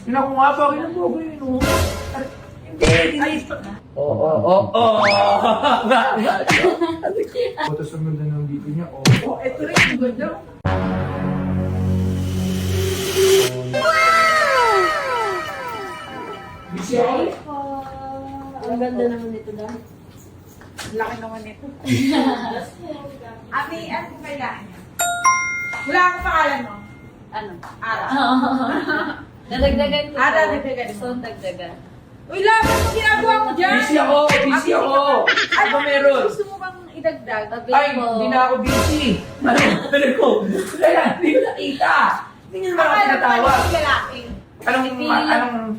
Yun ako nga, bakit ang bobo yun, oh? Hindi. Oo. Tapos ang ganda ng dito niya, oh. Ito rin, ang ganda. Busy ako eh. Ang ganda naman nito dahil. Laki naman ito. Ami, ano kung kailangan niya? Wala akong pangalan mo. Ano? Ara. Nadagdagan ko. Dadagdagan mo. So, dagdagan. Uy, laban mo ginagawa mo dyan. Busy ako. Ano ba meron? Gusto mo bang idagdag? Ay, hindi na ako busy. Ano ko? Kaya, hindi ko nakita. Hindi nyo naman ako Akala ko tinatawag. pala lalaki.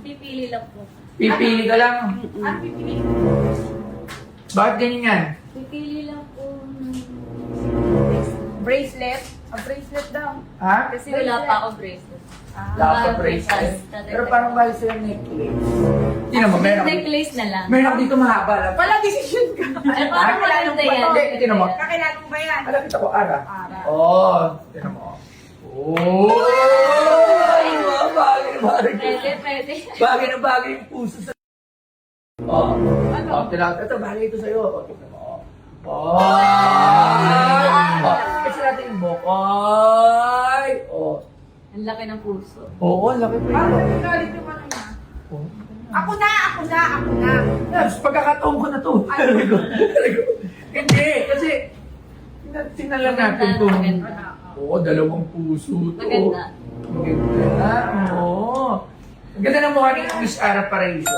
Pipili lang po. Pipili ka lang? Ano pipili? Bakit ganyan yan? Pipili lang po. Bracelet? A bracelet daw. Ha? Kasi wala pa akong bracelet. Wala ka bracelet. Pero parang bali sila necklace. Hindi naman, meron ako. Necklace na lang. Meron ako dito mahaba lang. Pala, decision ka. Ay, parang Kakilala mo maganda ba yan. to? Hindi naman. Kakilala mo ba yan? Alam kita ko, Ara. Ara. Oo. Tignan mo. Oh! Ay, mga bagay na bagay. Pwede. Bagay na bagay yung puso sa... Oh. Ano? Oh, tinawag. Ito, bagay ito sa'yo. Oh, tignan mo. Oh! Oh. Kasi natin yung buhok. Ay! Oh. Ang laki ng puso. Oo, laki pa Parang yun. nagagalit yung ano niya. Oh. Ako na. Yes, pagkakataon ko na to. Hindi, kasi tingnan lang natin kung... Maganda. Oo, dalawang puso to. Maganda. Maganda. Oo. Ang ganda ng mukha ni Miss Ara Paraiso.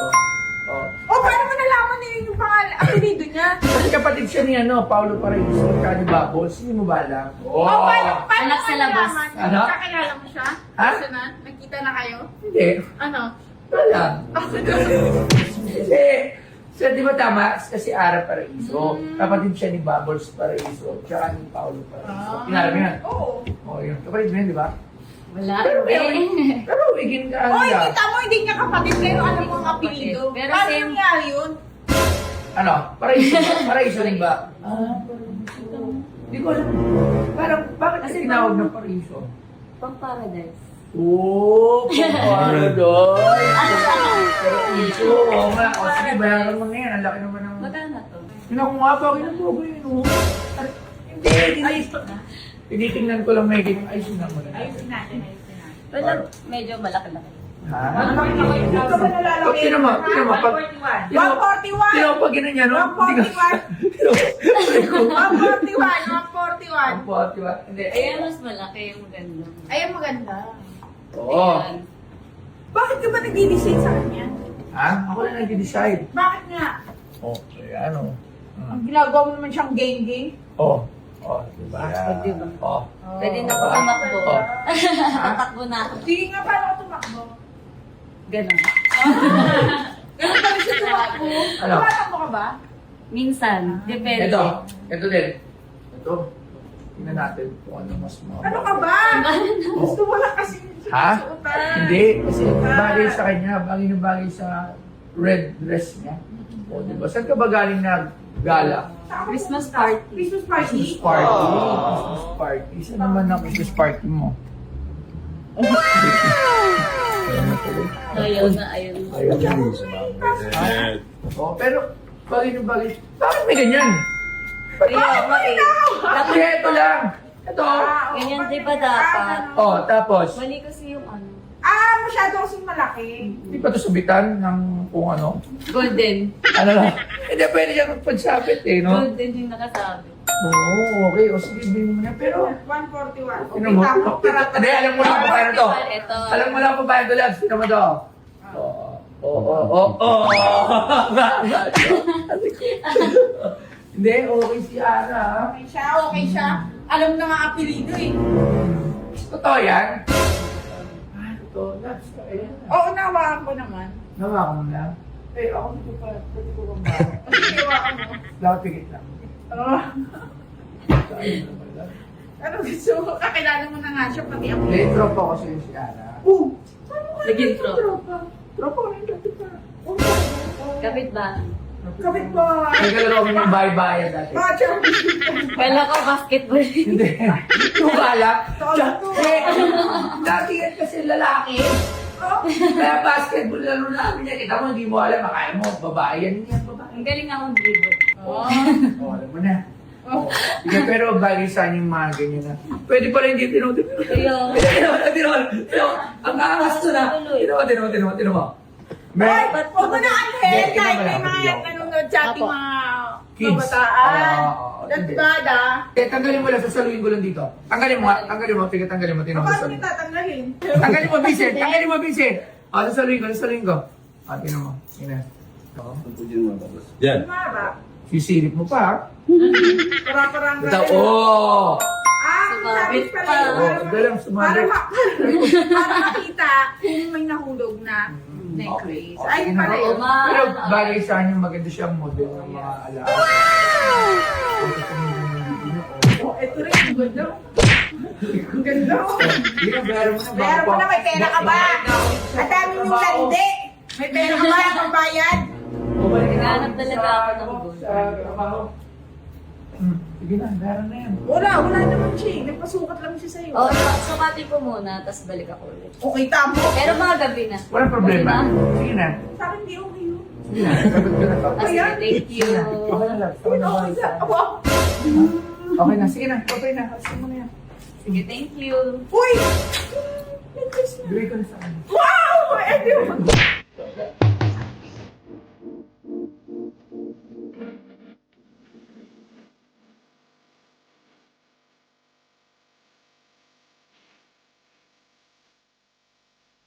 Oh. Oh, paano mo nalaman niya yung pangalan? Apelido niya? Kasi kapatid siya ni Paulo Paraiso, kaya ni Bubbles, hindi mo ba alam? Oh. Oh, paano Anak sa mo labas. nalaman? Ano? Kakilala mo siya? Ha? Personal? Nagkita na kayo? Hindi. Ano? Wala. Kasi, siya di ba tama? Kasi Ara Paraiso. Kapatid siya ni Bubbles Paraiso, tsaka ni Paulo Paraiso. Kinala mo yan? Oo. Oh, yun. Kapatid mo yun, di ba? Wala. Pero Eh. wigin ka Oh, nila. kita mo, hindi niya kapatid, pero alam mo ang apelido. Pero Paano same. nangyari yun? Ano? Paraiso rin ba? Paraiso. Hindi ko alam. Parang, bakit kasi Kasi tinawag parang- ng Paraiso? Pang paradise. Oo, paano doon? Paraiso, oo nga. O sige, bayaran mo ngayon. Ang laki naman ng... Magkano to? Yun ako nga, bakit ang bobo yun? Oh. Hindi, tinitingnan ko lang may ganyan. Ayusin na mo na. Ayusin natin. Wala, medyo malaki-laki. Ha? Huwag ka ba nalalaki? Pag sino mo, pag... 141. Sino mo pag ganyan, no? 141. 141. Hindi. Ayan, mas malaki yung maganda. Ayan, maganda. Oo. Ayan. Bakit ka ba nag-design sa kanya? Ha? Ako na nag-decide. Bakit nga? Okay, ano? Ang ginagawa mo naman siyang gang-gang. Oh. Oh, diba? Diba? Oh. Pwede na po tumakbo. Oh. Tatakbo na ako. Sige nga, paano ka tumakbo? Ganon. Ganun pa rin siya tumakbo. Ano? Tumatakbo ka ba? Minsan, depende. Ito din. Ito. Tingnan natin kung ano mas mga... Ano ka ba? Gusto mo lang kasi Ha? sinusuotan. Hindi, kasi bagay sa kanya, bagay na bagay sa red dress niya. O, diba? Saan ka ba galing na gala? Christmas party. Christmas party? Christmas party. Christmas party. Saan naman ang Christmas party mo? Ayaw na. Ayun na. Oh, pero bagay na bagay. Bakit may ganyan? Kasi ito lang. Ito. Ganyan di ba dapat? Oh, tapos, Mali kasi yung ano. Masyado kasing malaki. hindi pa ito subitan ng kung ano. Golden. Ano lang. Hindi, pwede siya magpagsabit eh, no? Golden yung nakasabi. Oo, okay. O sige, bilhin mo na. Pero, 141. Okay, Sino mo? tapos Hindi, alam mo lang kung paano to. Ito. Alam mo lang kung paano to, Labs. Sino mo to? Oo. Hindi, okay si Ana. Okay siya. Alam na nga apelido eh. Totoo yan? Ah, totoo. Labs, ayan. Oo, nawaan ko naman. Nawa ko na. Eh, ako dito pa. Pwede ko bang ba? Kasi nawaan mo. Dapat pigit lang. Oh. Ayun naman lang. Ano gusto mo? Kakilala mo na nga siya, pati ako. Hindi, tropa ko kasi si Ana. Naging tropa. Tropa ko rin dati pa. Kapit ba? Kapit ba? Nagkalaro kami ng bahay-bayan dati. Charlie. Kala ko basketball. Hindi. Tugala. Tolo. Dati yan kasi lalaki. to. Kaya basketball laro namin yan. Kita mo, hindi mo alam. Akala mo, babae yan. Yan, babae. Ang galing akong dribble. Oh. Oh, alam mo na. Oh. Sige, pero bagay sa yung mga ganyan na. Pwede pala hindi tinutip. Ayaw. Ang angas to na. Tino mo. Ay, huwag mo na Hindi, Angel. Like, may hindi, mga nanonood sa ating Apo. mga Kids. kabataan. Oo, That's hindi. bad, ah. Tanggalin mo lang, sasaluhin ko lang dito. Tanggalin mo, tanggalin mo. Sige, tanggalin mo. Tino mo, Paano sasaluhin. kita tatanggalin? Tanggalin mo, Vincent. Tanggalin mo, Vincent. Sasaluhin ko. Tino mo. Ina. Yan. Mara. Sisilip mo pa. Parang Ito, oh! Sumabit sabi pala pa. yun, Oh, galang sumabit. para makita kung may nahulog na necklace. Oh, Ay, sige na. pala yun. Ma- Pero bagay sa kanya, maganda siyang model ng mga alaala. Oh, ito rin, ang ganda. Ang ganda. Hindi na, bayaran mo na. Bayaran mo na, may pera ka ba? Ang dami yung landi. May pera ka ba ang bayad? Naghanap talaga ako ng gold. Sa trabaho. Sige na, bayaran na yan. Wala naman siya. Nagpasukat lang siya sa'yo. Oh, sukatin ko muna, tapos balik ako ulit. Okay, tamo. Pero mga gabi na. Walang problema. Okay na? Sige na. Sa akin, di okay yun. Sige na, sagot ko na to. Ah, sige, thank you. Okay na lang. Okay na, okay na. Aba. Okay na, sige na. Okay na. Kasi mo na yan. Sige, thank you. Uy! Bigay ko na sa kanya. Wow! Ay, di ba?